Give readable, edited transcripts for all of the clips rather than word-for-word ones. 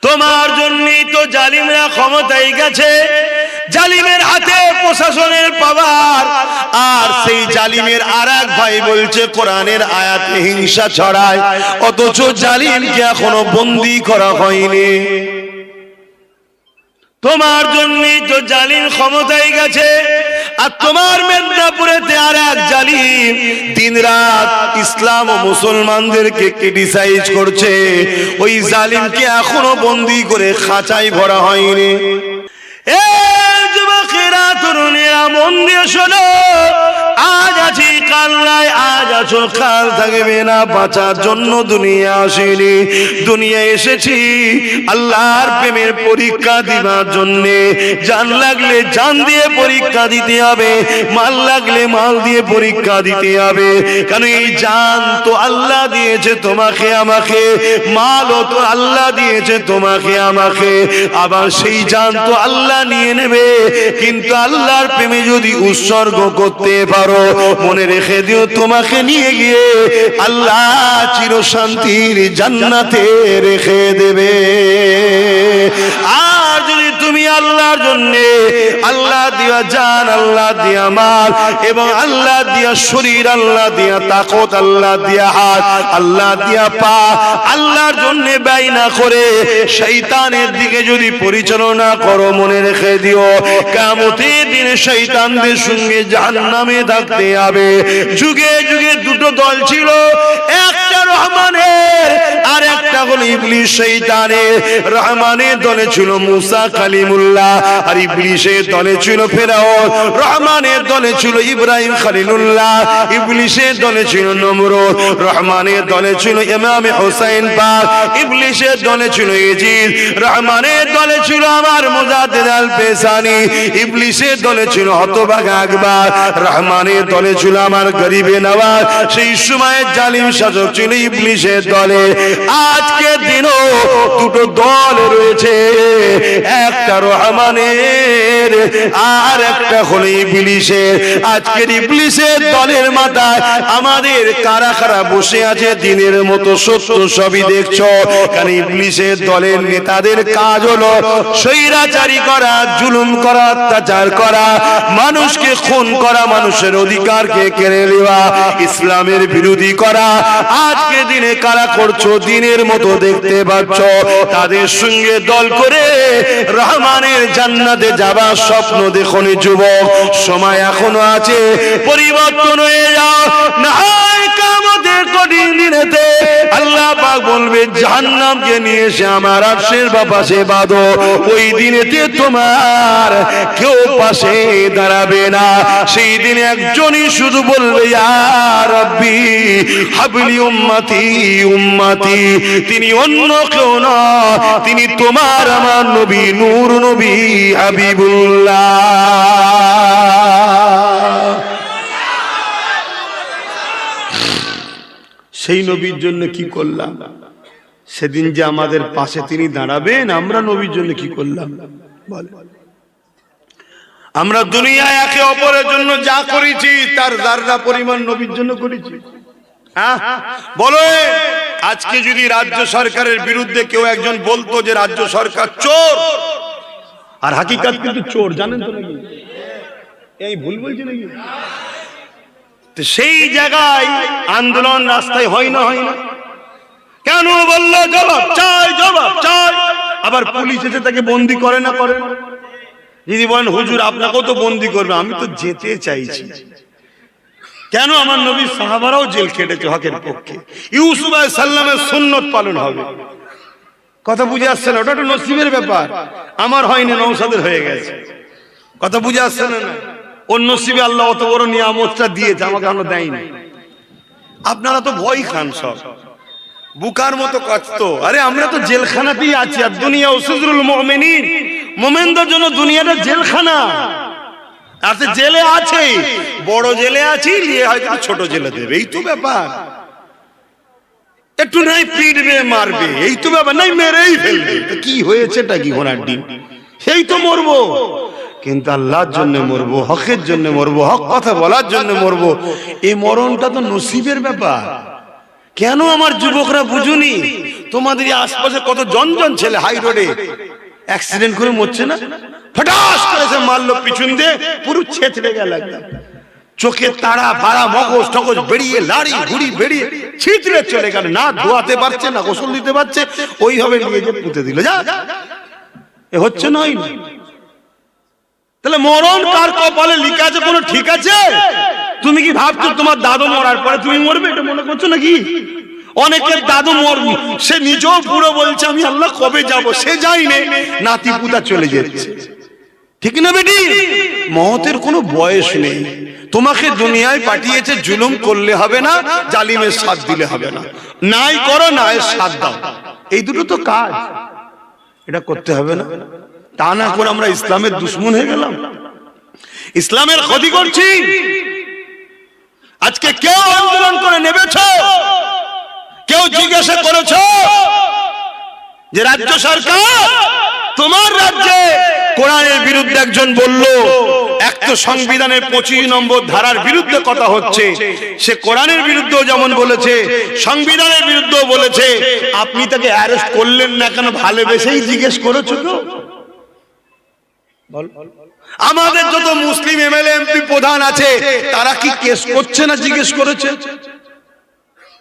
তোমার জন্যই তো জালিমরা ক্ষমতায় গেছে, জালিমের হাতে প্রশাসনের পাওয়ার। আর সেই জালিমের আরেক ভাই বলছে কোরআনের আয়াতে হিংসা ছড়ায়, অথচ জালিমকে এখনো বন্দী করা হয়নি। তোমার জন্যই তো জালিম ক্ষমতায় গেছে। আর তোমার মেদিনীপুরেতে আর এক জালিম দিনরাত ইসলাম ও মুসলমানদেরকে ক্রিটিসাইজ করছে, ওই জালিমকে এখনো বন্দী করে খাঁচায় ভরা হয়নি। এ যুবকেরা, তরুণেরা, মন দিয়ে শোনো, আজ আছি কাল নাই, আজ আছো কাল থাকবে না। বাঁচার জন্য দুনিয়া আসেনি, দুনিয়া এসেছি আল্লাহর প্রেমের পরীক্ষা দিবার জন্যে। জান লাগলে জান দিয়ে পরীক্ষা দিতে হবে, মাল লাগলে মাল দিয়ে পরীক্ষা দিতে হবে। কারণ এই জান তো আল্লাহ দিয়েছে তোমাকে আমাকে, মালও তো আল্লাহ দিয়েছে তোমাকে আমাকে। আবার সেই জান তো আল্লাহ নিয়ে নেবে, কিন্তু আল্লাহর প্রেমে যদি উৎসর্গ করতে পারো, মনে রেখে দিও তোমাকে নিয়ে গিয়ে আল্লাহ চিরশান্তির জান্নাতে রেখে দেবে। আর যদি তুমি আল্লাহর জন্য আল্লাহ দিয়া জান, আল্লাহ দিয়া মাল এবং আল্লাহ দিয়া শরীর, আল্লাহ দিয়া তাকত, আল্লাহ দিয়া হাত, আল্লাহ দিয়া পা আল্লাহর জন্য ব্যয় না করে শয়তানের দিকে যদি পরিচালনা করো, মনে রেখে দিও কিয়ামতের দিনে শয়তানদের সঙ্গে জাহান্নামে থাকতে হবে। যুগে যুগে দুটো দল ছিল, একটা রহমানের আর একটা হলো ইবলিস শয়তানের। রহমানের দলে ছিল মুসা কালিমুল্লাহ, আর ইবলিসের দলে ছিল ফেরাউন। রহমানের দলে ছিল ইব্রাহিম খলিলুল্লাহ, ইবলিসের দলে ছিল নমরুদ। রহমানের দলে ছিল ইমাম হুসাইন পাক, ইবলিসের দলে ছিল ইয়াজিদ। রহমানের দলে ছিল আমার মুজাদ্দিদ আল পেসানি, ইবলিসের দলে ছিল হতভাগা আকবর। রহমানের দলে ছিল আমার গরিবে নওয়াজ। সেই সময়ের জালিম শাসক ছিল ইবলিসের দলে। আজকে দিনও দুটো দল রয়েছে, একটা রহমানের আর একটা হলো ইবলিসের। আজকের ইবলিসের দলের মাথায় আমাদের কারা কারা বসে আছে দিনের মতো সত্য সবই দেখছো। কারণ ইবলিসের দলের নেতাদের কাজ হলো স্বৈরাচারী করা, জুলুম করা, অত্যাচার করা, মানুষকে খুন করা, মানুষের অধিকারকে কেড়ে নেওয়া, ইসলামের বিরোধী করা। আজকে দিনে কারা করছো দিনের মতো দেখতে পাচ্ছ। তাদের সঙ্গে দল করে রহমানের জান্নাতে যাবার স্বপ্ন দেখনি যুবক, সময় এখনো আছে, পরিবর্তন হয়ে যাও। না হয় কিয়ামতের কঠিন দিনেতে আল্লাহ পাক বলবে জাহান্নামকে নিয়ে এসে আমার আরশের পাশে বাঁধো। ওই দিনেতে তোমার কেউ পাশে দাঁড়াবে না। সেই দিনে একজনই শুধু বলবে ইয়া রাব্বি হাবলি উম্মতি উম্মতি। তিনি অন্য কেউ না, তিনি তোমার আমার নবী নূর নবী হাবিবুল্লাহ। সেই নবীর জন্য কি করলাম? সেদিন যে আমাদের পাশে তিনি দাঁড়াবেন, আমরা নবীর জন্য কি করলাম বল? আমরা দুনিয়ায় একে অপরের জন্য যা করেছি তার যারা পরিমাণ নবীর জন্য করেছি। হ্যাঁ বলো, আজকে যদি রাজ্য সরকারের বিরুদ্ধে কেউ একজন বলতো যে রাজ্য সরকার চোর, আর হাকিকাত কিন্তু চোর, জানেন তো নাকি? এই ভুল বলছি নাকি? সেই জায়গায় আন্দোলন রাস্তায় হয় না, হয় না? কেন বললো জবাব চাই, জবাব চাই। আবার পুলিশ এসে তাকে বন্দি করে না, করে না? যদি বলেন হুজুর আপনাকেও তো বন্দি করবে, আমি তো যেতে চাইছি। কেন? আমার নবীর সাহাবারাও জেল খেটেছে হকের পক্ষে। ইউসুফ আলাইহিস সালামের সুন্নত পালন হবে। কথা বুঝে আসছে না? ওটা তো নসিবের ব্যাপার। আমার হয়নি, নওশাদের হয়ে গেছে। কথা বুঝে আসছে না? ওর নসিবে আল্লাহ অত বড় নিয়ামতটা দিয়েছে, আমাকে এখনো দেয়নি। আপনারা তো ভয় খান সব, বুকার মতো কষ্ট। আরে আমরা তো জেলখানাতেই আছি। আর দুনিয়া উসুজরুল মুমিনিন, মুমিনদের জন্য দুনিয়াটা জেলখানা। আর জেলে আছে, বড় জেলে আছি, নিয়ে হয়তো ছোট জেলে দেবে, এই তো ব্যাপার। একটু নাই পিটবে, মারবে, এই তো ব্যাপার। নাই মেরেই ফেলবে, কি হয়েছেটা কি ঘোড়ার ডিম, সেই তো মরবো। কিন্তু আল্লাহর জন্য মরবো, হকের জন্য মরবো, হক কথা বলার জন্য মরবো। এই মরণটা তো নসিবের ব্যাপার। কেন আমার যুবকরা বুঝুনি? তোমাদের আশপাশে কত জন ছেলে হাই রোডে অ্যাক্সিডেন্ট করে মরছে না, ফটাস করে সে মারলো পিছন দিয়ে, পুরো ছেঁচড়ে গেল একদম, চোখে তারা বাড়া মগজ টগজ বেরিয়ে লাড়ি ঘুড়ি বেরিয়ে ছিঁচড়ে চলে গেল, না ধোয়াতে পারছে না গোসল দিতে পারছে, ওইভাবে নিয়ে যে পুঁতে দিল। যা এ হচ্ছে না, তাহলে মরণ কার কপালে লিখা আছে কোনো ঠিক আছে? তুমি কি ভাবছো তোমার দাদু মরার পরে তুমি মরবে, এটা মনে করছো নাকি? অনেকের দাদু মরবে, সে নিজেও পুরো বলছে আমি আল্লাহ কবে যাব, সে যায়নি, নাতি পুতা চলে যাচ্ছে, ঠিক না বেটি? মওতের কোনো বয়স নেই। তোমাকে দুনিয়ায় পাঠিয়েছে, জুলুম করলে হবে না, জালিমের সাথ দিলে হবে না, নাই করো না এর সাথ দাও, এই দুটো তো কাজ, এটা করতে হবে না? তা না করে আমরা ইসলামের দুশ্মন হয়ে গেলাম, ইসলামের ক্ষতি করছি। আজকে কেউ আন্দোলন করে নেবেছ, কেউ জিজ্ঞাসা করেছ যে রাজ্য সরকার তোমার রাজ্যে কোরআনের বিরুদ্ধে একজন বলল, এক তো সংবিধানের 25 নম্বর ধারার বিরুদ্ধে কথা হচ্ছে, সে কোরআনের বিরুদ্ধেও যেমন বলেছে, সংবিধানের বিরুদ্ধেও বলেছে, আপনি তাকে অ্যারেস্ট করলেন না কেন? ভালোবেসেই জিজ্ঞেস করেছো তো? আমাদের যত মুসলিম এমএলএ এমপি প্রধান আছে তারা কি কেস করছে না জিজ্ঞেস করেছে?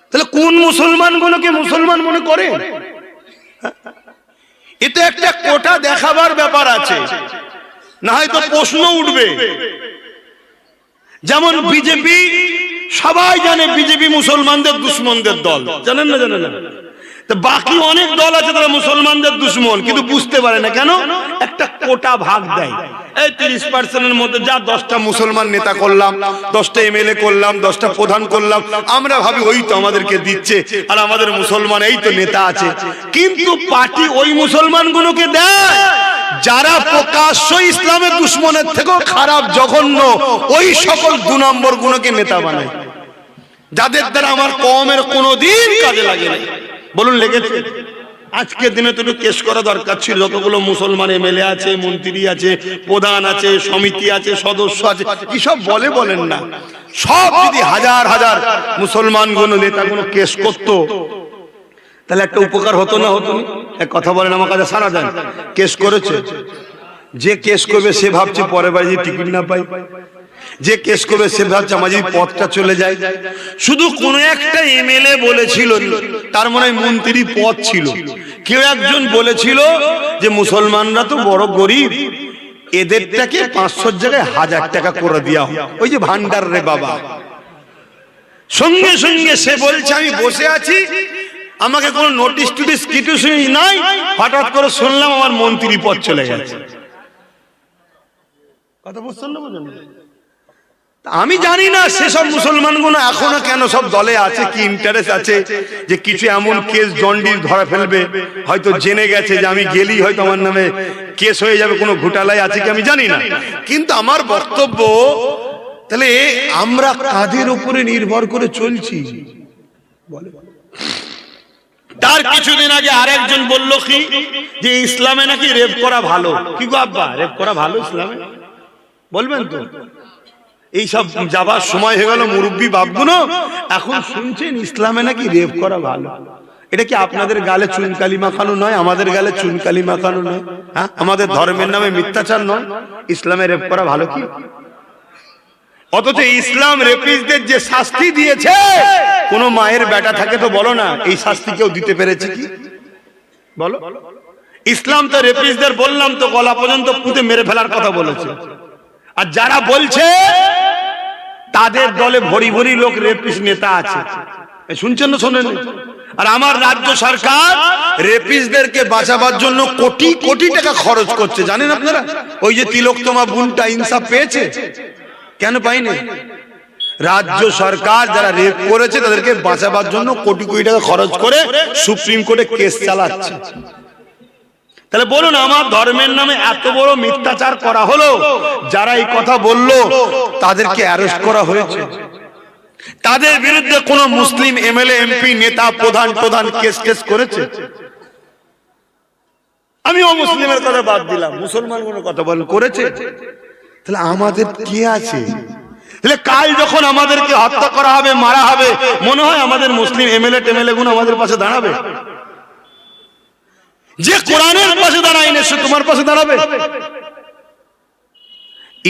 তাহলে কোন মুসলমান গুলোকে মুসলমান মনে করে? এটা একটা কোটা দেখাবার ব্যাপার আছে, না হয়তো প্রশ্ন উঠবে। যেমন বিজেপি, সবাই জানে বিজেপি মুসলমানদের দুশ্মনদের দল, জানেন না? জানেন না? বাকি অনেক দল আছে তারা মুসলমানদের দুশ্মন, কিন্তু বুঝতে পারে না কেন? একটা কোটা ভাগ দেয়, এই 30% মধ্যে যা 10টা মুসলমান নেতা করলাম, 10টা এমএলএ করলাম, 10টা প্রধান করলাম, আমরা ভাবি ওই তো আমাদেরকে দিচ্ছে, আর আমাদের মুসলমান এই তো নেতা আছে। কিন্তু পার্টি ওই মুসলমানগুলোকে দেয় যারা প্রকাশ্য ইসলামের দুশ্মনের থেকেও খারাপ, জঘন্য, ওই সকল 2 নম্বর গুলোকে নেতা বানায়, যাদের দ্বারা আমার কওমের কোনোদিন কাজে লাগে না। বলুন লেগেছে? আজকের দিনে তো কেস করা দরকার ছিল, যতগুলো মুসলমান এমএলএ আছে, মন্ত্রী আছে, প্রধান আছে, সমিতি আছে, সদস্য আছে, কি সব বলেন না, সব যদি হাজার হাজার মুসলমানগুলো নেতাগুলো কেস করতো তাহলে একটা উপকার হতো না? হতো না? এক কথা বলেন, আমার কাছে সারা দেন, কেস করেছে, যে কেস করবে সে ভাবছে পরের বারে যদি টিকিট না পাই, যে কেস করবে সে ভাবছে আমার যদি পদটা চলে যায়। শুধু কোন একটা এমএলএ বলেছিল, তার মনে হয় মন্ত্রী পদ ছিল, কেউ একজন বলেছিল যে মুসলমানরা তো বড় গরিব, এদেরটাকে 500 জায়গায় 1000 টাকা করে দেওয়া হয়, ওই যে ভান্ডার রে বাবা। সঙ্গে সঙ্গে সে বলছে আমি বসে আছি, আমাকে কোনো নোটিশ টোটিস কিছু নাই, হঠাৎ করে শুনলাম আমার মন্ত্রী পদ চলে গেছে। কথা বুঝছেন না? বুঝলেন? আমি জানি না সেসব মুসলমানগুলো এখনো কেন সব দলে আছে, কি ইন্টারেস্ট আছে যে কিছু এমন কেস জন্ডিস ধরা ফেলবে, হয়তো জেনে গেছে যে আমি গেলেই হয়তো আমার নামে কেস হয়ে যাবে, কোনো ঘোটালাই আছে কি আমি জানি না। কিন্তু আমার বক্তব্য, তাহলে আমরা কাদের উপরে নির্ভর করে চলছি? তার কিছুদিন আগে আরেকজন বলল কি যে ইসলামে নাকি রেপ করা ভালো। কি গো আব্বা, রেপ করা ভালো ইসলামে? বলবেন তো? এইসব যাবার সময় হয়ে গেল, মুরব্বী বাপগুলো এখন শুনছেন ইসলামে নাকি রেপ করা ভালো। এটা কি আপনাদের গালে চুনকালি মাখানো নয়? আমাদের গালে চুনকালি মাখানো নয়? হ্যাঁ, আমাদের ধর্মের নামে মিথ্যাচার নয়? ইসলামে রেপ করা ভালো কি? অথচ ইসলাম রেপিস্টদের যে শাস্তি দিয়েছে, কোন মায়ের বেটা থাকে তো বলো না এই শাস্তি কেউ দিতে পেরেছে কি? বলো। ইসলাম তো রেপিস্টদের বললাম তো গলা পর্যন্ত পুঁতে মেরে ফেলার কথা বলেছে, আর যারা বলছে তাদের দলে ভরি ভরি লোক রেপিস্ট নেতা আছে, শুনছেন না? শোনেন? আর আমার রাজ্য সরকার রেপিস্টদেরকে বাঁচাবার জন্য কোটি কোটি টাকা খরচ করছে, জানেন আপনারা? ওই যে তিলোত্তমা বোনটা ইনসাফ পেয়েছে, কেন পাইনি? রাজ্য সরকার যারা রেপ করেছে তাদেরকে বাঁচাবার জন্য কোটি কোটি টাকা খরচ করে সুপ্রিম কোর্টে কেস চালাচ্ছে। তাহলে বলুন, আমার ধর্মের নামে এত বড় মিথ্যাচার করা হলো, যারা এই কথা বলল তাদেরকে অ্যারেস্ট করা হয়েছে, তাদের বিরুদ্ধে কোন মুসলিম এমএলএ এমপি নেতা প্রধান কেস করেছে? আমি অমুসলিমের কথা বাদ দিলাম, মুসলমানগুলোর কথা বলেন করেছে। তাহলে আমাদের কি আছে? তাহলে কাল যখন আমাদেরকে হত্যা করা হবে, মারা হবে, মনে হয় আমাদের মুসলিম এমএলএ টেমএলএ গুলো আমাদের পাশে দাঁড়াবে? যে কোরআনের পাশে দাঁড়ায় না সে তোমার পাশে দাঁড়াবে?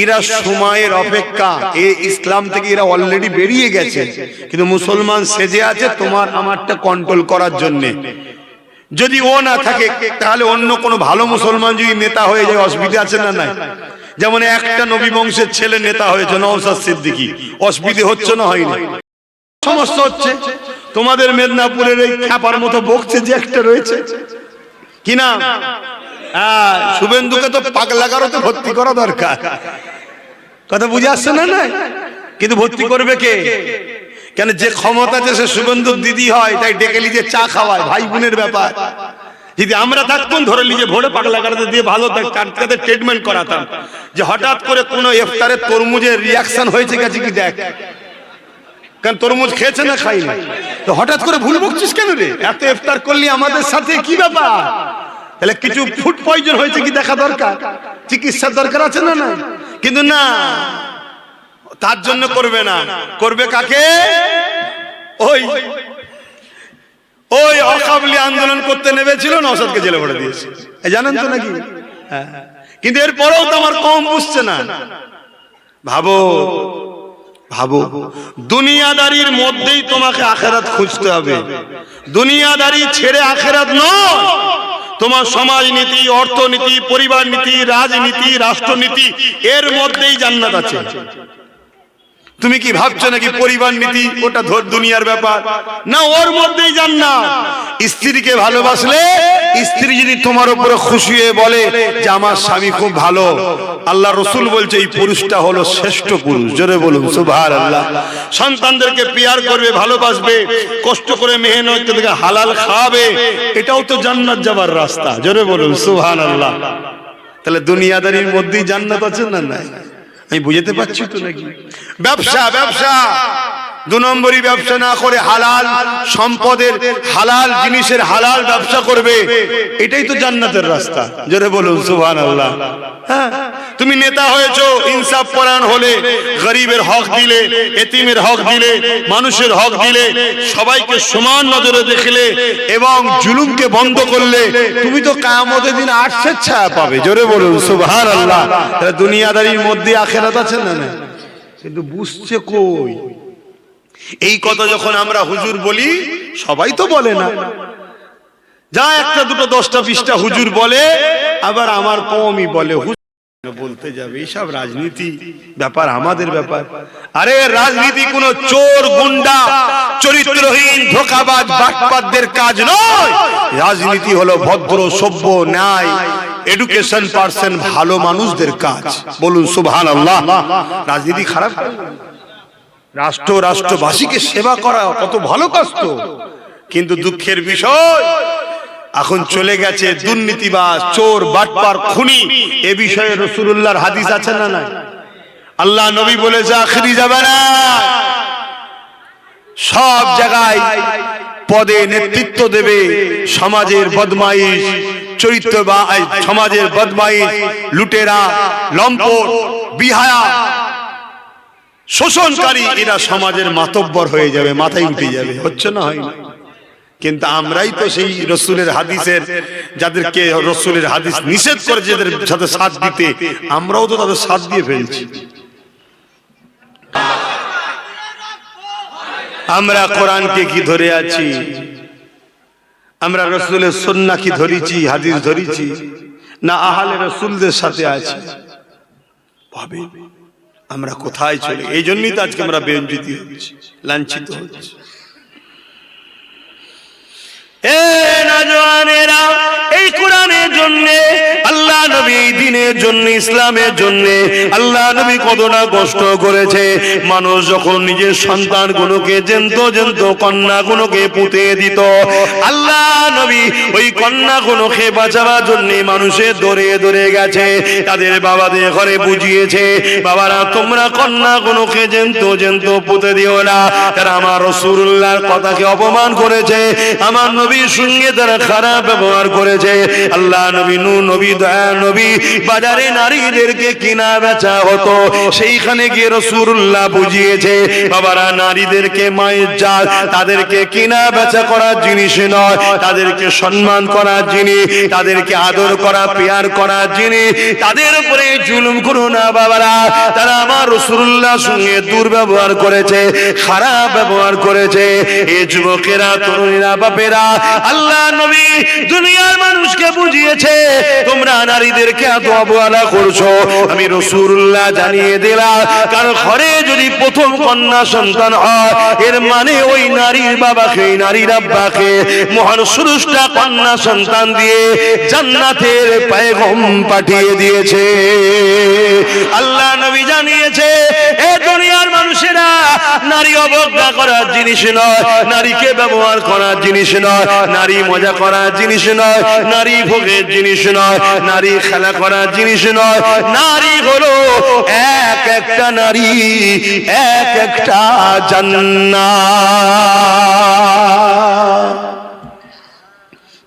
এরা সময়ের অপেক্ষা, এই ইসলাম থেকে এরা অলরেডি বেরিয়ে গেছে, কিন্তু মুসলমান সেজে আছে তোমার আমারটা কন্ট্রোল করার জন্য। যদি ও না থাকে তাহলে অন্য কোনো ভালো মুসলমান যদি নেতা হয়ে যায় অসুবিধা আছে না? নাই। যেমন একটা নবী বংশের ছেলে নেতা হয়েছে নওশাদ সিদ্দিকী, অসুবিধে হচ্ছে না? হয়নি। সমস্যা হচ্ছে তোমাদের মেদিনীপুরের এই খ্যাপার মতো বকছে যে একটা রয়েছে কিনা, শুভেন্দুকে তো পাগলা কারোতে ভর্তি করা দরকার। কথা বুঝে আসছে না? না, কিন্তু ভর্তি করবে কে? কেন যে ক্ষমতা আছে সে শুভেন্দুর দিদি হয়, তাই ডেকে লিজে চা খাওয়ায়, ভাই বোনের ব্যাপার। যদি আমরা থাকতাম ধরে লিজে ভোরে পাগলা কারোতে দিয়ে ভালো তাদের ট্রিটমেন্ট করাতাম, যে হঠাৎ করে কোনো ইফতারে তরমুজের রিয়াকশন হয়েছে গেছে কি দেখ, কারণ তরমুজ খেয়েছে না খাইনি, তো হঠাৎ করে ভুল বকছিস কেন রে? এত ইফতার করলি আমাদের সাথে, কি ব্যাপার? তাহলে কিছু ফুড পয়জন হয়েছে কি দেখা দরকার, চিকিৎসার দরকার আছে না? না, কিন্তু না, তার জন্য করবে না। করবে কাকে? ওই ওই অকাবলি আন্দোলন করতে নেমেছিল, নওশাদকে জেলে ভরে দিয়েছে, জানেন তো নাকি? কিন্তু এরপরেও তো আমার কম বুঝছে না। ভাবো ভাবো, দুনিয়াদারির মধ্যেই তোমাকে আখেরাত খুঁজতে হবে। দুনিয়াদারি ছেড়ে আখেরাত নয়। তোমার সমাজনীতি, অর্থনীতি, পরিবার নীতি, রাজনীতি, রাষ্ট্রনীতি, এর মধ্যেই জান্নাত আছে। তুমি কি ভাবছো নাকি পরিবার নীতি ওটা দুনিয়ার ব্যাপার? না, ওর মধ্যেই জান্নাত। স্ত্রীকে ভালোবাসলে স্ত্রী যদি তোমার উপরে খুশি হয়ে বলে যে আমার স্বামী খুব ভালো, আল্লাহ রসুল বলছে এই পুরুষটা হলো শ্রেষ্ঠ পুরুষ। জোরে বলুন সুবহানাল্লাহ। সন্তানদেরকে পিয়ার করবে, ভালোবাসবে, কষ্ট করে মেহনত থেকে হালাল খাওয়াবে, এটাও তো জান্নাত যাবার রাস্তা। জোরে বলুন সুবহানাল্লাহ। তাহলে দুনিয়াদারির মধ্যেই জান্নাত আছে না? নাই। আমি বুঝতে পারছি তো নাকি? ব্যবসা, ব্যবসা 2 নম্বরই ব্যবসা না করে হালাল সম্পদের, হালাল জিনিসের হালাল ব্যবসা করবে, এটাই তো জান্নাতের রাস্তা। জোরে বলুন সুবহানাল্লাহ। হ্যাঁ, তুমি নেতা হয়েছো, ইনসাফ পরায়ণ হলে, গরিবের হক দিলে, এতিমের হক দিলে, মানুষের হক দিলে, সবাইকে সমান নজরে দেখলে এবং জুলুমকে বন্ধ করলে, তুমি তো কিয়ামতের দিন আরশের ছায়া পাবে। জোরে বলুন সুবহানাল্লাহ। তাহলে দুনিয়াদারির মধ্যে আখিরাত আছে না? না, কিন্তু বুঝছে কই? এই কথা যখন আমরা হুজুর বলি, সবাই তো বলে না, যা একটা দুটো 10টা 20টা হুজুর বলে, আবার আমার কমই বলে। বলতে যাবে এইসব রাজনীতি ব্যাপার, আমাদের ব্যাপার। আরে রাজনীতি কোন চোর, গুন্ডা, চরিত্রহীন, ধোঁকাবাজ, বাটপারদের কাজ নয়। রাজনীতি হলো ভদ্র, সভ্য, ন্যায়, এডুকেশন পার্সন, ভালো মানুষদের কাজ। বলুন সুবহানাল্লাহ। রাজনীতি খারাপ, রাষ্ট্র রাষ্ট্রবাসীকে সেবা করা কত ভালো কাজ তো। কিন্তু দুঃখের বিষয় এখন চলে গেছে দুর্নীতিবাজ, চোর, বাটপার, খুনি। এ বিষয়ে রাসূলুল্লাহর হাদিস আছে না? নাই। আল্লাহ নবী বলেছে আখিরি জামানা সব জায়গায় পদে নেতৃত্ব দেবে সমাজের বদমাইশ, সমাজের বদমাইশ, লুটেরা, লম্পট, বিহায়া, শোষণকারী, এরা সমাজের মাতব্বর হয়ে যাবে, মাথায় উঠে যাবে। হচ্ছে না? হয় না? কিন্তু আমরাই তো সেই রসুলের হাদিসের, যাদেরকে রসুলের হাদিস নিষেধ করে যাদের সাথে সাথ দিতে, আমরাও তো তাদের সাথ দিয়ে ফেলছি। আমরা কোরআনকে কি ধরে আছি? আমরা রসুলের সুন্নাহ কি ধরেছি, হাদিস ধরেছি, না আহলে রসুলদের সাথে আছি? ভাবে আমরা কোথায় চলে। এই জন্যই তো আজকে আমরা বেইজ্জতি হচ্ছি, লাঞ্ছিত হচ্ছি। এই কোরআনের জন্য আল্লাহ নবী, দ্বীনের জন্য, ইসলামের জন্য আল্লাহ নবী কতটা কষ্ট করেছে। মানুষ যখন নিজের সন্তানগুলোকে জ্যান্ত কন্যাগুলোকে পুঁতে দিত, আল্লাহ নবী ওই কন্যাগুলোকে বাঁচাবার জন্য মানুষের দৌড়ে গেছে, তাদের বাবাদের ঘরে বুঝিয়েছে, বাবারা তোমরা কন্যাগুলোকে জ্যান্ত পুঁতে দিও না, তারা আমার রাসূলুল্লাহর কথাকে অপমান করেছে, আমার নবীর সঙ্গে তারা খারাপ ব্যবহার করেছে। আল্লাহ নবী, নূর নবী, দয়া নবী বাজার বাজারে নারীদেরকে কিনা বেচা হতো, সেইখানে গিয়ে রাসূলুল্লাহ বুঝিয়েছে বাবারা নারীদেরকে মায়ের জাত, তাদেরকে কিনা বেচা করার জিনিস নয়, তাদেরকে সম্মান করার জিনিস, তাদেরকে আদর করা পেয়ার করার জিনিস, তাদের উপরে জুলুম করো না বাবারা। তারা আমার রাসূলুল্লাহর সঙ্গে দুর্ব্যবহার করেছে, খারাপ ব্যবহার করেছে। এই যুবকেরা, তরুণীরা, বাপেরা, আল্লাহ নবী দুনিয়ার মানুষকে বুঝিয়েছে তোমরা নারীদেরকে এত অবহেলা করছো। আমি রাসূলুল্লাহ জানিয়ে দিলাম, কারণ ঘরে যদি প্রথম কন্যা সন্তান হয়, এর মানে ওই নারীর বাবাকে, নারীর আব্বাকে মহান স্রষ্টা কন্যা সন্তান দিয়ে জান্নাতের পয়গম পাঠিয়ে দিয়েছে। আল্লাহ নবী জানিয়েছে এ দুনিয়ার মানুষেরা নারী অবজ্ঞা করার জিনিস নয়, নারীকে ব্যবহার করার জিনিস নয়, নারী মজা করার জিনিস নয়, নারী ভোগের জিনিস নয়, নারী খেলা করার জিনিস নয়। নারী হলো এক একটা নারী, এক একটা জান্নাত।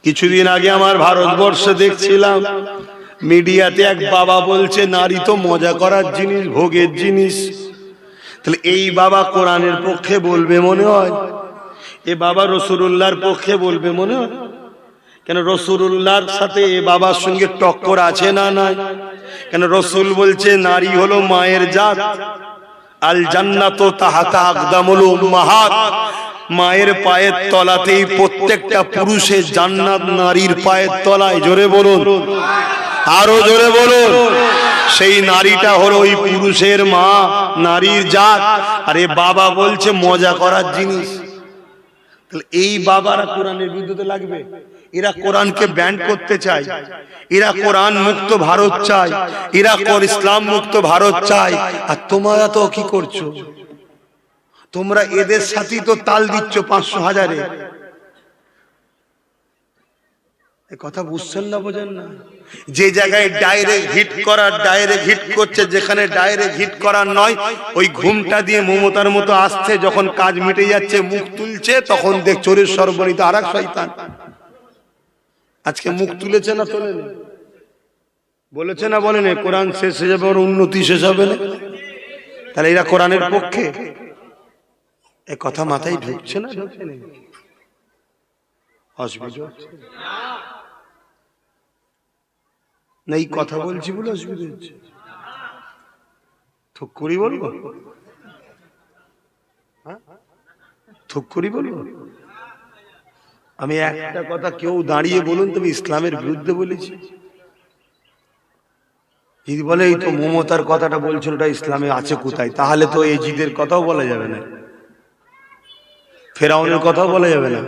কিছুদিন আগে আমার ভারতবর্ষে দেখছিলাম মিডিয়াতে এক বাবা বলছে নারী তো মজা করার জিনিস, ভোগের জিনিস। তাহলে এই বাবা কোরআনের পক্ষে বলবে মনে হয়? এ বাবা রাসূলুল্লাহর পক্ষে বলবে মনে হয়? কেন রাসূলুল্লাহর সাথে এ বাবার সঙ্গে টক্কর আছে না নাই? কেন রাসূল বলছে নারী হলো মায়ের জাত, আল জান্নাতু তাহাতা আকদামুল উম্মাহাত, মায়ের পায়ের তলাতেই প্রত্যেকটা পুরুষের জান্নাত নারীর পায়ের তলায়। জোরে বলুন, আরো জোরে বলুন। সেই নারীটা হলো ওই পুরুষের মা, নারীর জাত। আরে বাবা বলছে মজা করার জিনিস। তাহলে এই বাবারা কোরআনের বিরুদ্ধে লাগবে? এরা কোরআনকে ব্যান করতে চায়, এরা কোরআন মুক্ত ভারত চায়, এরা ইসলাম মুক্ত ভারত চায়। আর তোমরা তো কি করছো? তোমরা এদের সাথেই তো তাল দিচ্ছ 500,000-এ। কথা বুঝছেন না, বোঝেন না? যে জায়গায় ডাইরেক্ট হিট করার, ডাইরেক্ট হিট করছে, যেখানে ডাইরেক্ট হিট করার নয়, ওই ঘুমটা দিয়ে মমতার মতো আসছে, যখন কাজ মিটে যাচ্ছে মুখ তুলছে, তখন দেখ চোরের সর্বনিত আর এক শয়তান। আজকে মুখ তুলেছে না তোলেনি? বলেছে না বলেনি কোরআন শেষ হয়ে যাবে, ওর উন্নতি শেষ হবে না? তাহলে এরা কোরআনের পক্ষে? এ কথা মাথায় ঢুকছে না? ঢুকছে না? অসুবিধা হচ্ছে না? এই কথা বলছি বলে অসুবিধা হচ্ছে? থুক করি বলবো? থুক করি বলবো? আমি একটা কথা, কেউ দাঁড়িয়ে বলুন তুমি ইসলামের বিরুদ্ধে বলেছি? যদি বলে এই তো মমতার কথাটা বলছিল, ওটা ইসলামে আছে কোথায়? তাহলে তো এই জিদের কথাও বলা যাবে না, ফেরাউনের কথাও বলা যাবে না।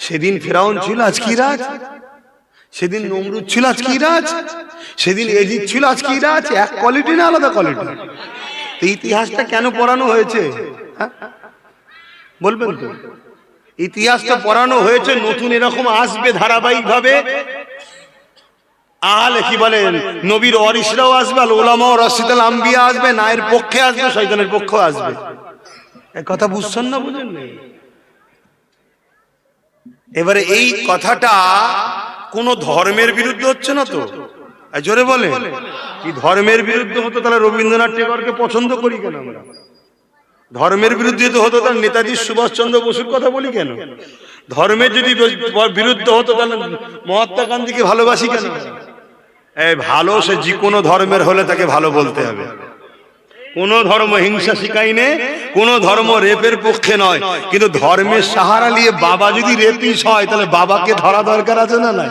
সেদিন ফেরাউন ছিল, আজ কি রাজ? সেদিন নমরুদ ছিল, আজ কি রাজ? সেদিন এজিদ ছিল, আজ কি রাজ? এক কোয়ালিটি না আলাদা কোয়ালিটি? ইতিহাসটা কেন পড়ানো হয়েছে বলবেন তো? ইতিহাসটা পড়ানো হয়েছে নতুন এরকম আসবে ধারাবাহিক ভাবে। আহলে কি বলেন, নবীর ওয়ারিসরাও আসবে, আল উলামা ওয়া রাশিদুল আম্বিয়া আসবে, নায়ের পক্ষে আসবে, শয়তানের পক্ষেও আসবে। এই কথা বুঝছেন না, বুঝেন না? এবারে এই কথাটা কোন ধর্মের বিরুদ্ধে হচ্ছে না তো? জোরে বলে, কি ধর্মের বিরুদ্ধে হতো তাহলে রবীন্দ্রনাথ ঠাকুরকে পছন্দ করি কেন আমরা? ধর্মের বিরুদ্ধে তো হতো তাহলে নেতাজি সুভাষচন্দ্র বসুর কথা বলি কেন? ধর্মের যদি বিরুদ্ধে হতো তাহলে মহাত্মা গান্ধীকে ভালোবাসি কেন? ভালো সে যে কোনো ধর্মের হলে তাকে ভালো বলতে হবে। কোন ধর্ম হিংসা শিখাই নে, কোন ধর্ম রেপের পক্ষে নয়, কিন্তু ধর্মের সাহারা নিয়ে বাবা যদি রেপিস হয় তাহলে বাবাকে ধরা দরকার আছে না নাই?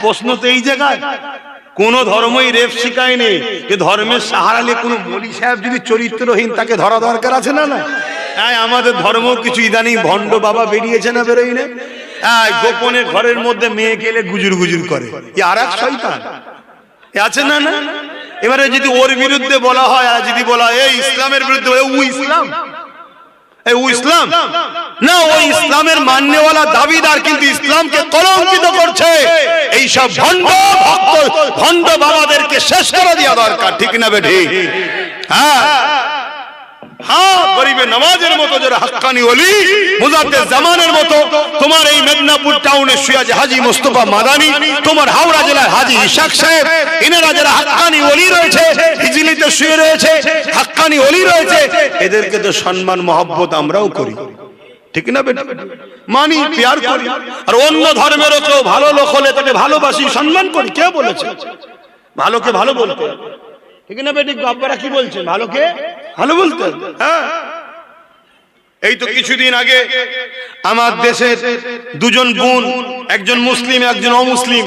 প্রশ্ন তো এই জায়গায়। কোন ধর্মই রেপ শিখায় নেই, যে ধর্মের সাহারা নিয়ে কোনো মৌলী সাহেব যদি চরিত্রহীন, তাকে ধরা দরকার আছে না না? আমাদের ধর্ম কিছু ইদানিং ভণ্ড বাবা বেরিয়েছে না, বেরোই না? গোপনে ঘরের মধ্যে মেয়ে গেলে গুজুর গুজুর করে, আর এক শয়তান আছে না না? এবারে যদি ওর বিরুদ্ধে বলা হয়, আর যদি বলা হয় এই ইসলামের বিরুদ্ধে, ও ইসলাম, ও ইসলাম না, ওই ইসলামের মান্যওয়ালা দাবিদার, কিন্তু ইসলামকে কলঙ্কিত করছে। এই সব ভণ্ড ভক্ত, ভণ্ড বাবাদেরকে শেষ করে দেওয়া দরকার, ঠিক না বেঠি? হ্যাঁ, হ্যাঁ, গরিবে নওয়াজের মতো যারা হাক্কানি ওলি, মুজাদ্দেদ জামানের মতো, তোমার এই মেদিনীপুর টাউনে শুয়ে আছে হাজী মোস্তফা মাদানী, তোমার হাওড়া জেলার হাজী ইশাক সাহেব, এনারা যারা হাক্কানি ওলি রয়েছে, হিজলিতে শুয়ে রয়েছে, হাক্কানি ওলি রয়েছে, এদেরকে তো সম্মান মহব্বত আমরাও করি, ঠিক না বেটা? মানি, প্যার করি। আর অন্য ধর্মেরও কেউ ভালো লোক হলে তাকে ভালোবাসি, সম্মান করি। কে বলেছে ভালোকে ভালো বলতে? ঠিক না বেটি? আপনারা কি বলছেন? ভালোকে ভালো বলতে? হ্যাঁ। এই তো কিছুদিন আগে আমার দেশের দুজন বোন, একজন মুসলিম একজন অমুসলিম,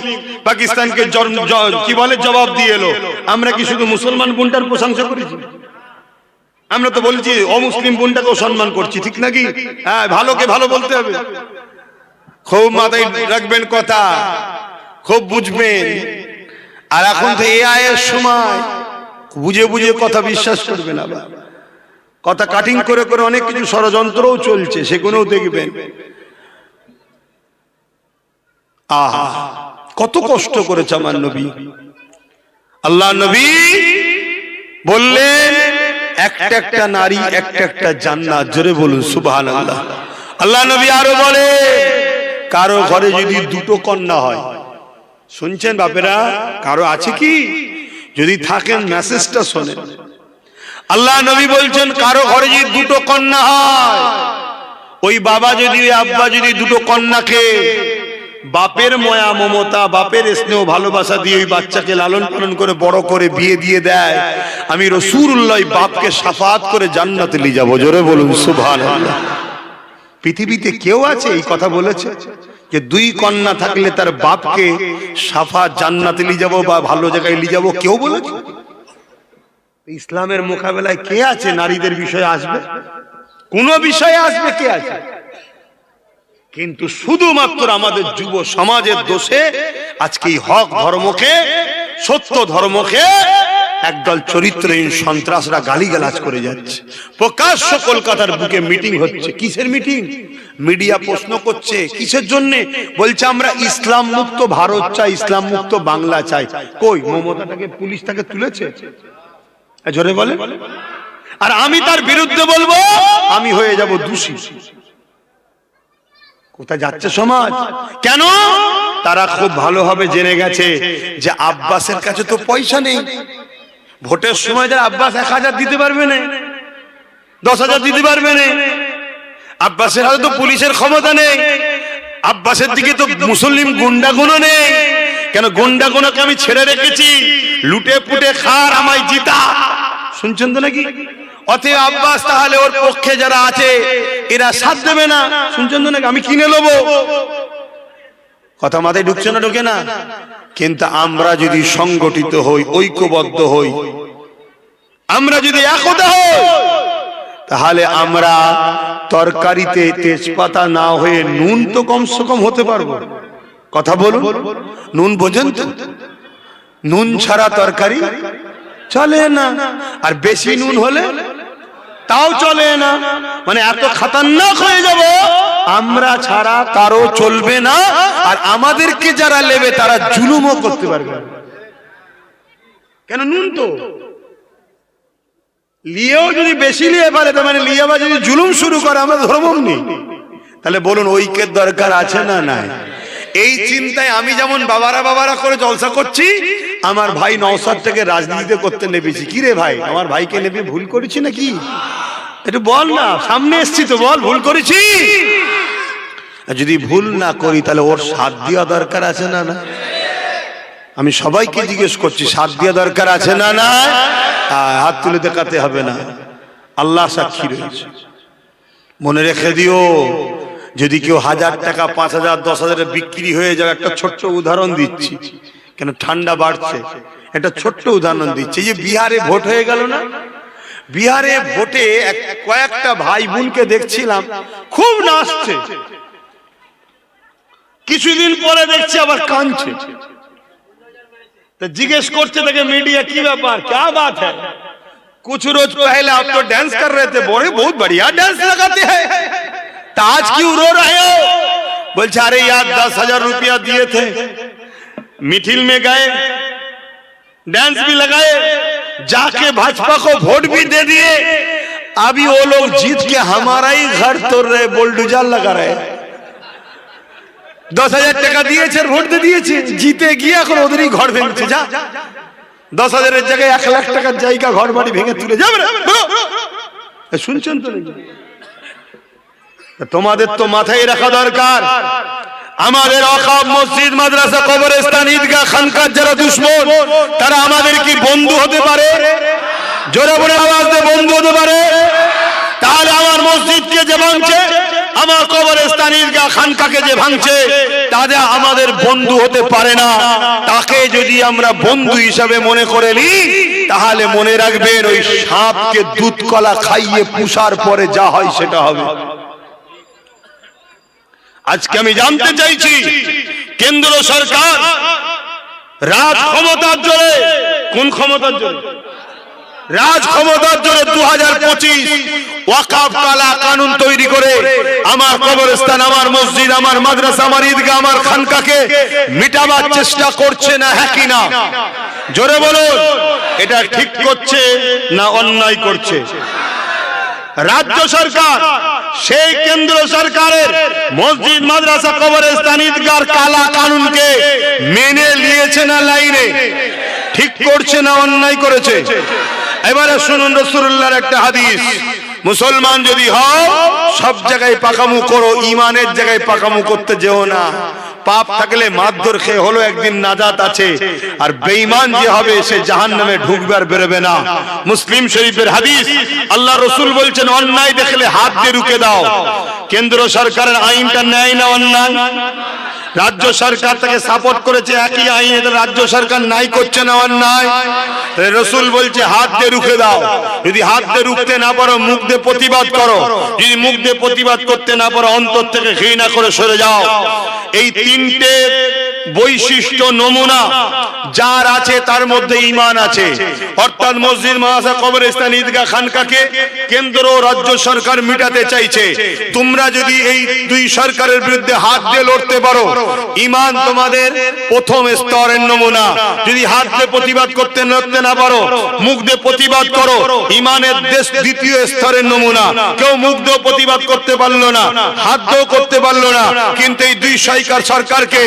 পাকিস্তানকে কি বলে জবাব দিয়ে এলো। আমরা কি শুধু মুসলমান বোনটার প্রশংসা করেছি? আমরা তো বলছি অমুসলিম বোনটাকেও সম্মান করছি, ঠিক নাকি? হ্যাঁ, ভালোকে ভালো বলতে হবে। খুব মাথায় রাখবেন কথা, খুব বুঝবেন। আর এখন তো এআই এর সময়, বুঝে বুঝে কথা বিশ্বাস করবে না, কথা কাটিং করে করে অনেক কিছু ষড়যন্ত্রও চলছে, সেগুলোও দেখবেন। আহা, কত কষ্ট করেছে আমার নবী। আল্লাহ নবী বললেন একটা একটা নারী একটা একটা জান্নাত। জোরে বলুন সুবহানাল্লাহ। আল্লাহ নবী আরো বলে, কারো ঘরে যদি দুটো কন্যা হয়, শুনছেন বাপেরা? কারো আছে কি? যদি থাকেন মেসেজটা শোনেন। আল্লাহ নবী বলছেন কারো ঘরে যদি দুটো কন্যা হয়, ওই বাবা যদি আব্বা যদি দুটো কন্যাকে বাপের ময়া মমতা, বাপের স্নেহ ভালোবাসা দিয়ে ওই বাচ্চাকে লালন পালন করে বড় করে বিয়ে দিয়ে দেয়, আমি রাসূলুল্লাহ বাপকে শাফাত করে জান্নাতে নিয়ে যাব। জোরে বলুন সুবহানাল্লাহ। পৃথিবীতে কেউ আছে এই কথা বলেছে যে দুই কন্যা থাকলে তার বাপকে শাফাত জান্নাতে নিয়ে যাব বা ভালো জায়গায় নিয়ে যাব? কেউ বলেছে? ইসলামের মোকাবেলায় কে আছে নারীদের বিষয়ে আসবে? কোন বিষয়ে আসবে? কে আছে? কিন্তু শুধুমাত্র আমাদের যুব সমাজের দোষে আজকে এই হক ধর্মকে, সত্য ধর্মকে একদল চরিত্রহীন সন্ত্রাসরা গালিগালাজ করে যাচ্ছে। প্রকাশ্য কলকাতার বুকে মিটিং হচ্ছে। কিসের মিটিং? মিডিয়া প্রশ্ন করছে কিসের জন্য? বলছে আমরা ইসলাম মুক্ত ভারত চাই, ইসলাম মুক্ত বাংলা চাই। কই মমতাটাকে পুলিশ তাকে তুলেছে? জোরে বলে। আর আমি তার বিরুদ্ধে বলবো, আমি হয়ে যাব দোষী। কোথায় যাচ্ছে সমাজ? কেন? তারা খুব ভালোভাবে জেনে গেছে যে আব্বাসের কাছে তো পয়সা নেই। ভোটের সময় যারা আব্বাস 1000 দিতে পারবে না, 10,000 দিতে পারবে না। আব্বাসের হাতে তো পুলিশের ক্ষমতা নেই। আব্বাসের দিকে তো মুসলিম গুন্ডাগুলো নেই। কেন? গুন্ডাগুলোকে আমি ছেড়ে রেখেছি, লুটে পুটে খার আমায় জিতা। শুনছেন তো নাকি? অতএব আব্বাস তাহলে ওর পক্ষে যারা আছে এরা সাথ দেবে না। শুনছেন তো নাকি? আমি কিনে নেবো। কথা মাথায় ঢুকছে না? ঢুকে না? কিন্তু আমরা যদি সংগঠিত হই, ঐক্যবদ্ধ হই, আমরা যদি একতা হই, তাহলে আমরা তরকারিতে তেজপাতা না হয়ে নুন তো কমসে কম হতে পারবো। কথা বলুন। নুন বোঝেন তো? নুন ছাড়া তরকারি চলে না। আর বেশি নুন হলে তাও চলে না। মানে এত খতরনাক হয়ে যাব, আমরা ছাড়া কারো চলবে না। আর আমাদেরকে যারা নেবে তারা জুলুমও করতে পারবে না। কেন? নুন তো লিয়েও যদি বেশি নিয়ে পারে, তার মানে লিয়ে বা যদি জুলুম শুরু করে, আমরা ধর্ম নেই। তাহলে বলুন ঐক্যের দরকার আছে না নাই? এই চিন্তায় আমি যেমন বাবারা করে জলসা করছি, আমার ভাই নওশাদ থেকে রাজনীতিতে করতে নেবেছি। কি রে ভাই, আমার ভাইকে নেবে ভুল করেছি নাকি? একটু বল না, সামনে এসছি তো, বল ভুল করেছি। যদি ভুল না করি তাহলে ওর সাথ দেওয়া দরকার আছে না না? আমি সবাইকে জিজ্ঞেস করছি, সাথ দেওয়া দরকার আছে না না? হাত তুলে দেখাতে হবে না, আল্লাহ সাক্ষী রয়েছে। মনে রেখে দিও, যদি কেউ 1000 টাকা 5000 10,000 বিক্রি হয়ে যায়, একটা ছোট্ট উদাহরণ দিচ্ছি, কেন ঠান্ডা বাড়ছে, একটা ছোট্ট উদাহরণ দিচ্ছি। যে বিহারে ভোট হয়ে গেল না, বিহারে ভোটে কয়েকটা ভাই বোনকে দেখছিলাম খুব নাচছে, কিছুদিন পরে দেখছি আবার কাঁদছে। तो जिज्ञेस करते थे मीडिया की व्यापार क्या बात है? कुछ रोज पहले आप तो डांस कर रहे थे, बोले बहुत बढ़िया डांस लगाते हैं, तो आज क्यों रो रहे हो? बोलते अरे यार 10,000 रुपया दिए थे, मिथिल में गए, डांस भी लगाए, जाके भाजपा को वोट भी दे दिए, अभी वो लोग जीत के हमारा ही घर तोड़ रहे, बुलडोजर लगा रहे। 10,000 টাকা দিয়েছে, ভোট দিয়েছে, জিতে গিয়ে এখন ওদেরই ঘর ভেঙেছে। যা 10,000-এর জায়গায় 1 লাখ টাকার জায়গা ঘর বাড়ি ভেঙে তুলে যাবে। শুনছেন তো? তোমাদের তো মাথায় রাখা দরকার, আমাদের ওয়াকফ মসজিদ, মাদ্রাসা, কবরস্থান, ঈদগাহ, খানকার যারা দুশমন, তারা আমাদের কি বন্ধু হতে পারে? জোরে বলে আওয়াজ দিয়ে বন্ধু হতে পারে? তাহলে আমার মসজিদকে যে ভাঙছে, আমার কবরস্থান, ঈদগাহ, খানকাকে যে ভাঙছে, তারা আমাদের বন্ধু হতে পারে না। তাকে যদি আমরা বন্ধু হিসাবে মনে করে নিই, তাহলে মনে রাখবেন ওই সাপকে দুধ কলা খাইয়ে পুষার পরে যা হয় সেটা হবে। আজকে আমি জানতে চাইছি, কেন্দ্র সরকার রাজ ক্ষমতার জোরে, কোন ক্ষমতার জোরে? রাজ ক্ষমতার জোরে 2025 ওয়াকফ কালা কানুন তৈরি করে আমার কবরস্থান, আমার মসজিদ, আমার মাদ্রাসা, আমার ঈদগাহ, আমার খানকাকে মিটাবার চেষ্টা করছে না, হ্যাঁ কি না? জোরে বলুন, এটা ঠিক করছে না অন্যায় করছে? রাজ্য সরকার সেই কেন্দ্র সরকারের মসজিদ, মাদ্রাসা, কবরস্থান, ঈদগাহ কালা কানুনকে মেনে নিয়েছে না লাইনে? ঠিক করছে না অন্যায় করেছে? এবারে শুনুন রাসূলুল্লাহর একটা হাদিস, মুসলমান যদি হও সব জায়গায় পাকামু করো, ইমানের জায়গায় পাকামু করতে যেও না। পাপ থাকলে মারধর খেয়ে হলো একদিন নাজাত আছে, আর বেঈমান যে হবে সে জাহান্নামে ঢুকবে আর বেরোবে না। মুসলিম শরীফের হাদিস, আল্লাহ রাসূল বলছেন অন্যায় দেখলে হাত দিয়ে রুখে দাও। কেন্দ্র সরকারের আইনটা ন্যায় না অন্যায়? রাজ্য সরকার তাকে সাপোর্ট করেছে, একই আইন, এটা রাজ্য সরকার নাই করছে না অন্যায়? রাসূল বলছে হাত দিয়ে রুখে দাও। যদি হাত দিয়ে রুখতে না পারো, মুখ দিয়ে প্রতিবাদ করো। যদি মুখ দিয়ে প্রতিবাদ করতে না পারো, অন্তর থেকে ঘৃণা করে সরে যাও। এই তিনটে বৈশিষ্ট্য নমুনা যার আছে তার মধ্যে ঈমান আছে। অর্থাৎ মসজিদ, মাদ্রাসা, কবরস্থান, ঈদগাহ, খানকাকে কেন্দ্র ও রাজ্য সরকার মিটাতে চাইছে। তোমরা যদি এই দুই সরকারের বিরুদ্ধে হাত দিয়ে লড়তে পারো, ঈমান তোমাদের প্রথম স্তরের নমুনা। যদি হাত দিয়ে প্রতিবাদ করতে লড়তে না পারো, মুখ দিয়ে প্রতিবাদ করো, ঈমানের দ্বিতীয় স্তরের নমুনা। কেউ মুখ দিয়ে প্রতিবাদ করতে পারলো না, হাত দিয়েও করতে পারলো না, কিন্তু এই দুই সরকারকে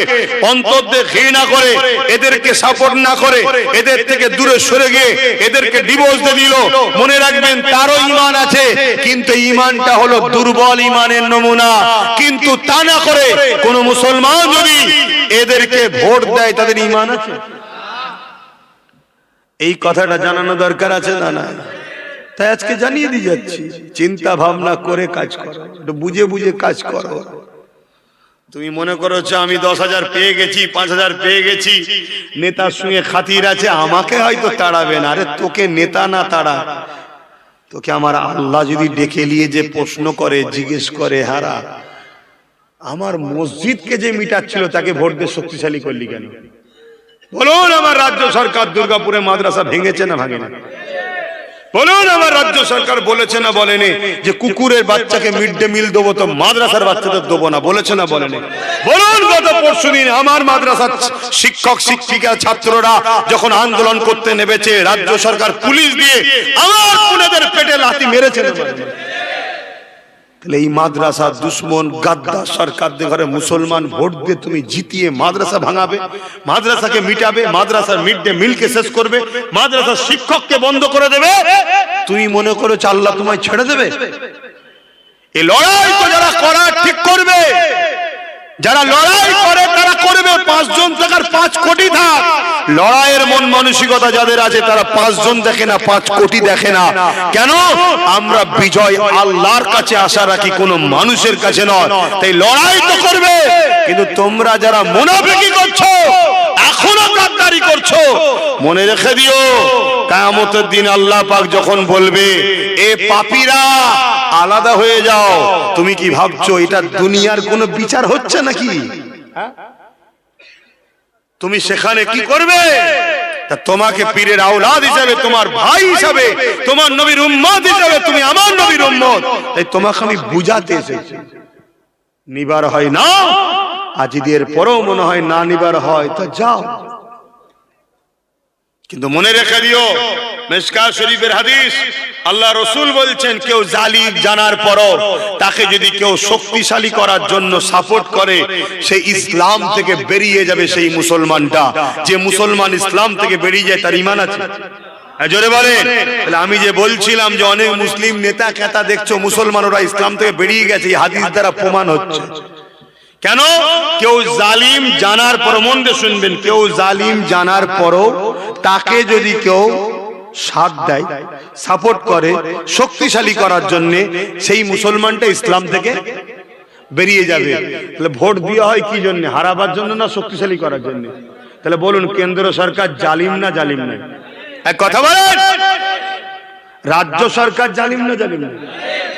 অন্তর দিয়ে ঘৃণা করে, এদেরকে সাপোর্ট না করে, এদের থেকে দূরে সরে গিয়ে এদেরকে ডিভোর্স দিয়ে দিল, মনে রাখবেন তারও ঈমান আছে, কিন্তু ঈমানটা হলো দুর্বল ঈমানের নমুনা। কিন্তু তা না করে কোন মুসলমান যদি এদেরকে ভোট দেয়, তাদের ঈমান আছে? এই কথাটা জানানো দরকার আছে না? না, তাই আজকে জানিয়ে দিয়ে যাচ্ছি, চিন্তা ভাবনা করে কাজ করো, একটু বুঝে বুঝে কাজ করো। তুমি মনে করছো আমি 10,000 পেয়ে গেছি, 5,000 পেয়ে গেছি, নেতার সঙ্গে খাতির আছে, আমাকে হয়তো তাড়াবে না। আরে তোকে নেতা না তাড়া, তোকে আমার আল্লাহ যদি ডেকে নিয়ে যে প্রশ্ন করে, জিজ্ঞেস করে, হারা আমার মসজিদকে যে মিটাচ্ছিল তাকে ভোট দিয়ে শক্তিশালী করলি কেন? বলুন, আমার রাজ্য সরকার দুর্গাপুরে মাদ্রাসা ভেঙেছে না ভাঙেনি? বলুন, আমার রাজ্য সরকার বলেছে না বলেনি যে কুকুরের বাচ্চাকে মিড ডে মিল দেবো তো মাদ্রাসার বাচ্চাদের দেবো না? বলেছে না বলেনি? বলুন, গত পরশুদিন আমার মাদ্রাসার শিক্ষক শিক্ষিকা ছাত্ররা যখন আন্দোলন করতে নেমেছে, রাজ্য সরকার পুলিশ দিয়ে আমার পুনেদের পেটে লাথি মেরেছে। তাহলে এই মাদ্রাসা দুশ্মন গাদ্দার সরকারদের ঘরে মুসলমান ভোট দিয়ে তুমি জিতিয়ে মাদ্রাসা ভাঙাবে, মাদ্রাসাকে মিটাবে, মাদ্রাসার মিড ডে মিলকে শেষ করবে, মাদ্রাসার শিক্ষককে বন্ধ করে দেবে। তুমি মনে করো আল্লাহ তোমায় ছেড়ে দেবে? এই লড়াই তো যারা করার ঠিক করবে, যারা লড়াই করে তারা করবে। 5 জন থাকার 5 কোটি থাক, লড়াইয়ের মন মানসিকতা যাদের আছে তারা 5 জন দেখে না, 5 কোটি দেখে না। কেন? আমরা বিজয় আল্লাহর কাছে আশা রাখি, কোনো মানুষের কাছে নয়। তাই লড়াই তো করবে, কিন্তু তোমরা যারা মুনাফিকি করছো, এখনো গাদ্দারি করছো, মনে রেখে দিও কিয়ামতের দিন আল্লাহ পাক যখন বলবে এ পাপীরা আলাদা হয়ে যাও, তুমি কি ভাবছো এটা দুনিয়ার কোনো বিচার হচ্ছে নাকি? তুমি সেখানে কি করবে? তা তোমাকে পীরের আওলাদ হিসাবে, তোমার ভাই হিসাবে, তোমার নবীর উম্মত হিসাবে, তুমি আমার নবীর উম্মত, তাই তোমাকে আমি বুঝাতে এসেছি। নিবার হয় না, আজ এর পরেও মনে হয় না নিবার হয়, তা যাও। কিন্তু মনে রেখে দিও, মিশকাত শরীফের হাদিস, আল্লাহ রসুল বলছেন কেউ জালিম জানার পরও তাকে যদি কেউ শক্তিশালী করার জন্য সাপোর্ট করে, সেই ইসলাম থেকে বেরিয়ে যাবে সেই মুসলমানটা। যে মুসলমান ইসলাম থেকে বেরিয়ে যায় তার ঈমান আছে? জোরে বলেন। তাহলে আমি যে বলছিলাম যে অনেক মুসলিম নেতা খেতা দেখছো মুসলমান ওরা ইসলাম থেকে বেরিয়ে গেছে, এই হাদিস দ্বারা প্রমাণ হচ্ছে। কেন? কেউ জালিম জানার পর, মন দিয়ে শুনবেন, কেউ জালিম জানার পরও তাকে যদি কেউ সাথ দেয়, সাপোর্ট করে শক্তিশালী করার জন্য, সেই মুসলমানটা ইসলাম থেকে বেরিয়ে যাবে। তাহলে ভোট দেওয়া হয় কি জন্য? হারাবার জন্য না শক্তিশালী করার জন্য? তাহলে বলুন, কেন্দ্র সরকার জালিম না জালিম না? এক কথা বলেন, রাজ্য সরকার জালিম না জালিম না?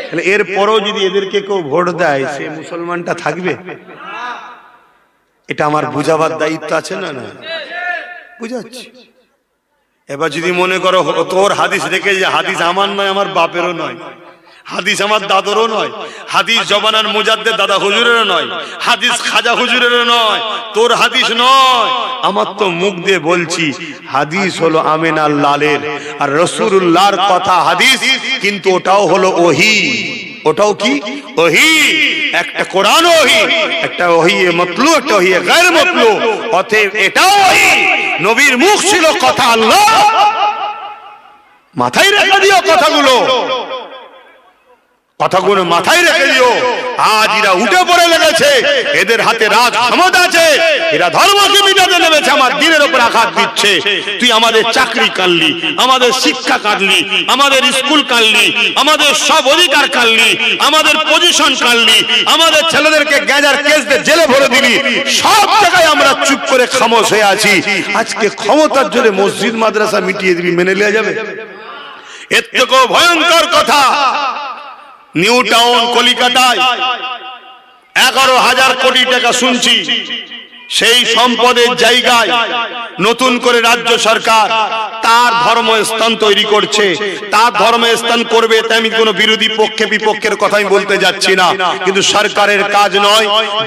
তাহলে এরপরও যদি এদেরকে কেউ ভোট দেয়, সেই মুসলমানটা থাকবে? এটা আমার বুঝাবার দায়িত্ব আছে না? না বুঝাচ্ছি। এবার যদি মনে করো তোর হাদিস রেখে, যে হাদিস আমার নয়, আমার বাপেরও নয়, হাদিস আমার দাদরও নয়, হাদিস জবানার মুজাদ্দেদ দাদা হুজুরেরও নয়, হাদিস খাজা হুজুরেরও নয়, তোর হাদিস নয়, আমার তো মুখ দিয়ে বলছি হাদিস হলো আমিনার লালের আর রাসূলুল্লাহর কথা হাদিস, কিন্তু ওটাও হলো ওহী। ওটাও কি? ওহী। একটা কোরআন ওহী, একটা ওহী মাতলু, একটা ওহী গায়র মাতলু। অতএব এটাও ওহী, নবীর মুখ ছিল কথা আল্লাহ। মাথায় রেখে দিও কথাগুলো, কথাগুলো মাথায় রেখে দিও। আজ এরা উঠে পড়ে লেগেছে, এদের হাতে রাজ ক্ষমতা আছে, এরা ধর্মকে মিটাতে নেমেছে, আমার দিনের উপর আঘাত দিচ্ছে। তুই আমাদের চাকরি কাটলি, আমাদের শিক্ষা কাটলি, আমাদের স্কুল কাটলি, আমাদের সব অধিকার কাটলি, আমাদের পজিশন কাটলি, আমাদের ছেলেদেরকে গ্যাজার কেস দিয়ে জেলে ভরে দিলি, সব জায়গায় আমরা চুপ করে খামোশ হয়ে আছি। আজকে ক্ষমতার জোরে মসজিদ মাদ্রাসা মিটিয়ে দিবি, মেনে নেওয়া যাবে? এর থেকেও ভয়ঙ্কর কথা, নিউ টাউন কলিকাতায় 11,000 কোটি টাকা শুনছি, সেই সম্পদের জায়গায় নতুন করে রাজ্য সরকার তার ধর্মস্থান তৈরি করছে। তার ধর্মস্থান করবে, তাই আমি কোনো বিরোধী পক্ষে বিপক্ষের কথাই বলতে যাচ্ছি না, কিন্তু সরকারের কাজ নয়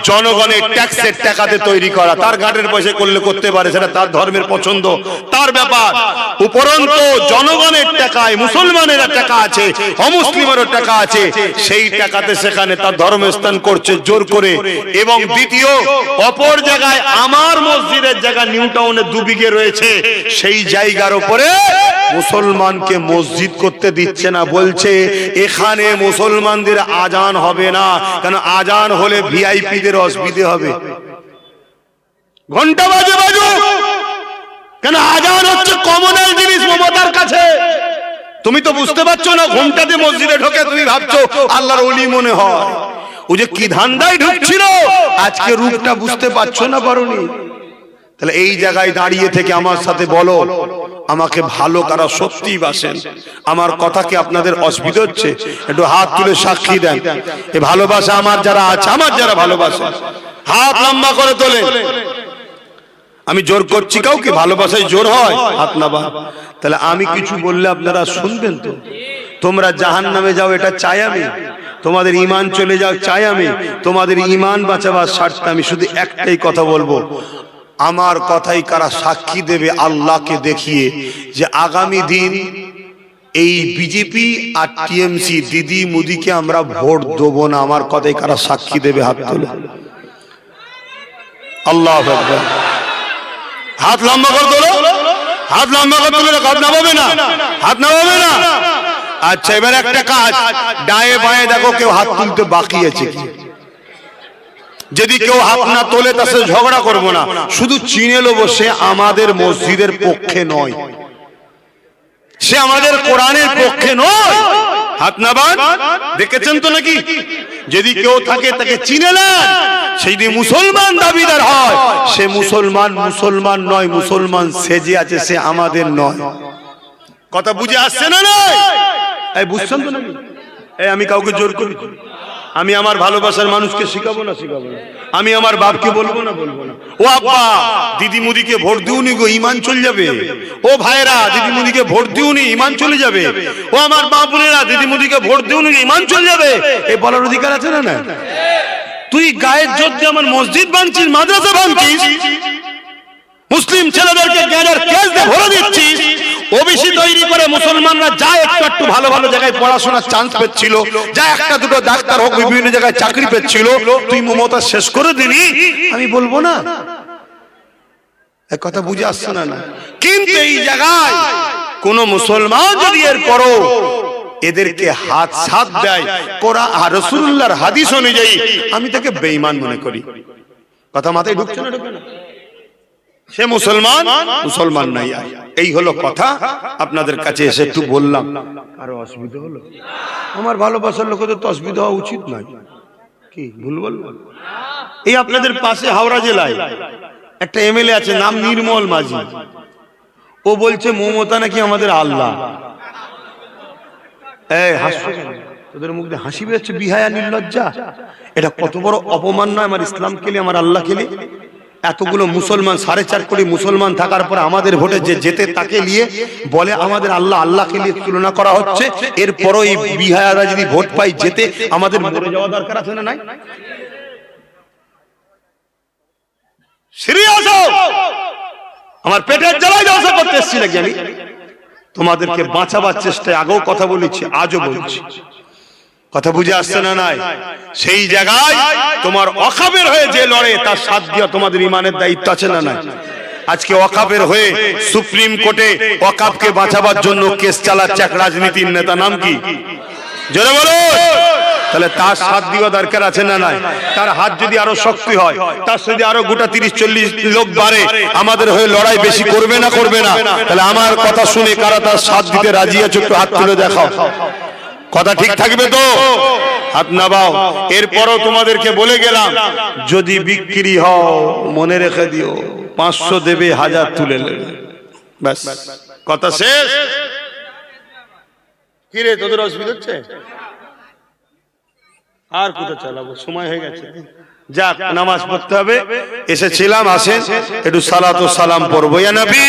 জনগণের ট্যাক্সের টাকাতে তৈরি করা। তার ঘাটের পয়সা করলে করতে পারে, সেটা তার ধর্মের পছন্দ, তার ব্যাপার। উপরন্তু জনগণের টাকায় মুসলমানের টাকা আছে, অমুসলিমেরও টাকা আছে, সেই টাকাতে সেখানে তার ধর্মস্থান করছে জোর করে। এবং দ্বিতীয়, অপর জায়গায় আমার মসজিদের জায়গা নিউ টাউনে 2 বিঘে রয়েছে, সেই জায়গার উপরে মুসলমানকে মসজিদ করতে দিচ্ছে না, বলছে এখানে মুসলমানদের আজান হবে না, কেন আজান হলে ভিআইপিদের অসুবিধে হবে। ঘন্টা বাজে বাজুক, কেন আজান হচ্ছে কমনাল জিনিস মমতার কাছে। তুমি তো বুঝতে পারছো না, ঘন্টাতে মসজিদে ঢোকে তুমি ভাবছো আল্লাহর ওলি মনে হয়। ও যে কি ধান্দায় ঢুকছিল, আজকে রূপটা বুঝতে পারছো না, পারোনি? তাহলে এই জায়গায় দাঁড়িয়ে থেকে আমার সাথে বলো, আমাকে ভালো কারা সত্যি বাসেন? আমার কথা কি আপনাদের অসুবিধা হচ্ছে? একটু হাত তুলে সাক্ষী দেন, এই ভালোবাসা আমার যারা আছে, আমার যারা ভালোবাসে, হাত লম্বা করে তোলে। আমি জোর করছি কাউকে? ভালোবাসায় জোর হয়? হাত নাবা। তাহলে আমি কিছু বললে আপনারা শুনবেন তো? তোমরা জাহান্নামে যাও এটা চাই আমি, তোমাদের ঈমান চলে যাও চাই আমি, তোমাদের ঈমান বাঁচাবার স্বার্থে আমি শুধু একটাই কথা বলবো, আমার কথাই কারা সাক্ষী দেবে আল্লাহকে দেখিয়ে যে আগামী দিন এই বিজেপি আর টিএমসি দিদি মোদিকে আমরা ভোট দেবো না? আমার কথাই কারা সাক্ষী দেবে? হাত তোলো। আল্লাহু আকবার। হাত লম্বা করে তোলো, হাত লম্বা করে তোলো। হাত নামাবে না, হাত নামাবে না। আচ্ছা, এবার একটা কাজ, ডায়ে বায়ে দেখো কেউ হাত তুলতে বাকি আছে কি? যদি কেউ হাত না তোলে তার সাথে ঝগড়া করবো না, শুধু চিনে নেবো সে আমাদের মসজিদের পক্ষে নয়, সে আমাদের কোরআনের পক্ষে নয়। হাত নামান, দেখেছেন তো নাকি? যদি কেউ থাকে তাকে চিনে নেন, সেই যদি মুসলমান দাবিদার হয়, সে মুসলমান মুসলমান নয়, মুসলমান সেজে আছে, সে আমাদের নয়। কথা বুঝে আসছে না? নয় এই বুঝছেন তো নাকি? এই আমি কাউকে জোর করি? আমি আমার ভালোবাসার মানুষকে শিখাবো না? শিখাবো না। আমি আমার বাপকে বলবো না? বলবো না। ও আব্বা, দিদি মোদিকে ভোট দিউনি গো, ঈমান চলে যাবে। ও ভাইরা, দিদি মোদিকে ভোট দিউনি, ঈমান চলে যাবে। ও আমার মা বোনেরা, দিদি মোদিকে ভোট দিউনি, ঈমান চলে যাবে। এই বলার অধিকার আছে না? না। তুই গায়ের জোর দিয়ে আমার মসজিদ ভাঙছিস, মাদ্রাসা ভাঙছিস, মুসলিম ছেলেদেরকে গ্যাজার কেস দিয়ে ভরে দিচ্ছিস, ওবিসি তৈরি করে মুসলমানরা যা একটু একটু ভালো ভালো জায়গায় পড়াশোনার চান্স পেচ্ছিল, যা একটা দুটো ডাক্তার হোক বিভিন্ন জায়গায় চাকরি পেচ্ছিল, তুই মমতা শেষ করে দিবি? আমি বলবো না, এক কথা বুঝে আসছে না? কিন্তু এই জায়গায় কোন মুসলমান যদি এর পরও এদেরকে হাত সাথ দেয় কোরআন আর রাসূলুল্লাহর হাদিস অনুযায়ী, আমি তাকে বেঈমান মনে করি। কথা মাথায় ঢুকছে না? ঢুকে না? সে মুসলমান মুসলমান নাই। এই হলো কথা, আপনাদের কাছে এসে একটু বললাম। আরো অসুবিধা হলো? আমার ভালোবাসার লোকেদের তো অসুবিধা হওয়া উচিত নয়, কি ভুল বললাম? এই আপনাদের পাশে হাওড়া জেলায় একটা এমএলএ আছে, নাম নির্মল মাঝি। ও বলছে মমতা নাকি আমাদের আল্লাহ। এই হাসছো কেন? তোদের মুখ দিয়ে হাসি বেরোচ্ছে, বিহায়া নির্লজ্জা। এটা কত বড় অপমান নয় আমার ইসলামকে নিয়ে, আমার আল্লাহকে নিয়ে? এতগুলো মুসলমান, 4.5 কোটি মুসলমান থাকার পর আমাদের ভোটে যে যেতে তাকে নিয়ে বলে আমাদের আল্লাহ, আল্লাহকে নিয়ে তুলনা করা হচ্ছে। এরপরও এই বিহায়ারা যদি ভোট পাই যেতে, আমাদের মরে যাওয়া দরকার আছে না নাই? সিরিয়াস হও, আমার পেটের জ্বালায় জলসা করতে এসেছি নাকি আমি? তোমাদেরকে বাঁচাবার চেষ্টায় আগেও কথা বলেছি, আজও বলছি। কথা বুঝে আসছে না নাই? সেই জায়গায় তোমার ওয়াকাফের হয়ে যে লড়ে, তার সাথ দিয়া তোমাদের ইমানের দায়িত্ব আছে না নাই? আজকে ওয়াকাফের হয়ে সুপ্রিম কোর্টে ওয়াকাফকে বাঁচাবার জন্য কেস চালাচ্ছে এক রাজনীতির নেতা, নাম কি? জোরে বলো। তাহলে তার সাথ দেওয়া দরকার আছে না নাই? তার হাত যদি আরো শক্তি হয়, তার যদি আরো গোটা 30-40 লোক বাড়ে, আমাদের হয়ে লড়াই বেশি করবে না? করবে না? তাহলে আমার কথা শুনে কারা তার সাথ দিতে রাজি আছে একটু হাত তুলে দেখাও। কথা ঠিক থাকবে তো? হাত নামাও। এরপরও তোমাদেরকে বলে গেলাম, যদি বিক্রি হও মনে রেখে দিও, 500 দেবে, 1000 তুলে নেবে, ব্যাস কথা শেষ। কি রে তোদের অসুবিধা হচ্ছে? আর কোথায় চালাবো, সময় হয়ে গেছে। যাক, নামাজ পড়তে হবে, এসেছিলাম, আসেন একটু সালাত ও সালাম পড়বো। ইয়া নবী